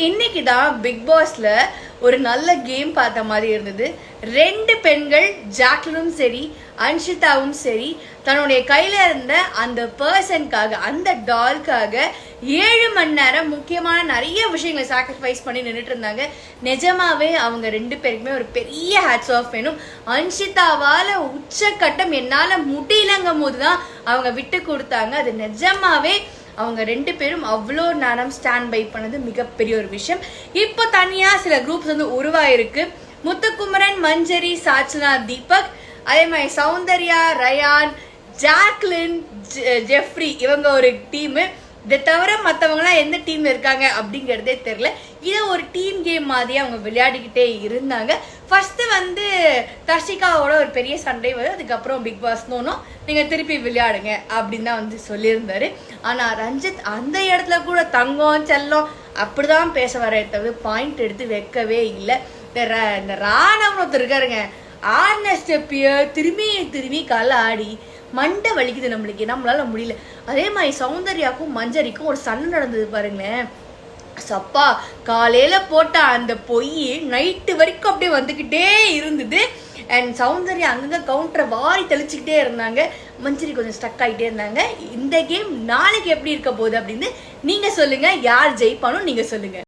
இன்னைக்கு தான் பிக் பாஸ்ல ஒரு நல்ல கேம் பார்த்த மாதிரி இருந்தது. 2 பெண்கள் ஜாக்லினும் சரி அன்ஷிதாவும் சரி தன்னுடைய கையில இருந்த அந்த பர்சனுக்காக அந்த டால்காக 7 மணி நேரம் முக்கியமான நிறைய விஷயங்களை சாக்ரிஃபைஸ் பண்ணி நின்றுட்டு இருந்தாங்க. நிஜமாவே அவங்க 2 பேருக்குமே ஒரு பெரிய ஹேட்ஸ் ஆஃப் வேணும். அன்ஷிதாவால உச்சக்கட்டம் என்னால முடியலங்கும் போதுதான் அவங்க விட்டு கொடுத்தாங்க. அது நிஜமாவே அவங்க 2 பேரும் அவ்வளோ நேரம் ஸ்டாண்ட் பை பண்ணது மிகப்பெரிய ஒரு விஷயம். இப்போ தனியாக சில குரூப்ஸ் வந்து உருவாயிருக்கு. முத்துக்குமரன், மஞ்சரி, சாச்சனா, தீபக், அதே மாதிரி சௌந்தர்யா, ரயான், ஜாக்லின், ஜெஃப்ரி இவங்க ஒரு டீமு. இதை தவிர மற்றவங்களாம் எந்த டீம்ல இருக்காங்க அப்படிங்கிறதே தெரியல. இதை ஒரு டீம் கேம் மாதிரி அவங்க விளையாடிக்கிட்டே இருந்தாங்க. ஃபர்ஸ்ட் வந்து தர்ஷிகாவோட ஒரு பெரிய சண்டை வருது. அதுக்கப்புறம் பிக் பாஸ் நோனும் நீங்கள் திருப்பி விளையாடுங்க அப்படின்னு தான் வந்து சொல்லியிருந்தாரு. ஆனால் ரஞ்சித் அந்த இடத்துல கூட தங்கம் செல்லம் அப்படிதான் பேச வர தவிர பாயிண்ட் எடுத்து வைக்கவே இல்லை. இந்த ராணவன் ஒருத்தர் இருக்காருங்க, ஆடின ஸ்டெப்பிய திரும்பி கால ஆடி மண்டை வலிக்குது நம்மளால முடியல. அதே மாதிரி சௌந்தர்யாக்கும் மஞ்சரிக்கும் ஒரு சண்டை நடந்தது பாருங்களேன். சப்பா காலையில போட்ட அந்த பொய் நைட்டு வரைக்கும் அப்படியே வந்துக்கிட்டே இருந்தது. அண்ட் சௌந்தர்யா அங்கங்க கவுண்டரை வாரி தெளிச்சுக்கிட்டே இருந்தாங்க. மஞ்சரி கொஞ்சம் ஸ்டக் ஆகிட்டே இருந்தாங்க. இந்த கேம் நாளைக்கு எப்படி இருக்க போகுது அப்படின்னு நீங்க சொல்லுங்க. யார் ஜெயிப்பானும் நீங்க சொல்லுங்க.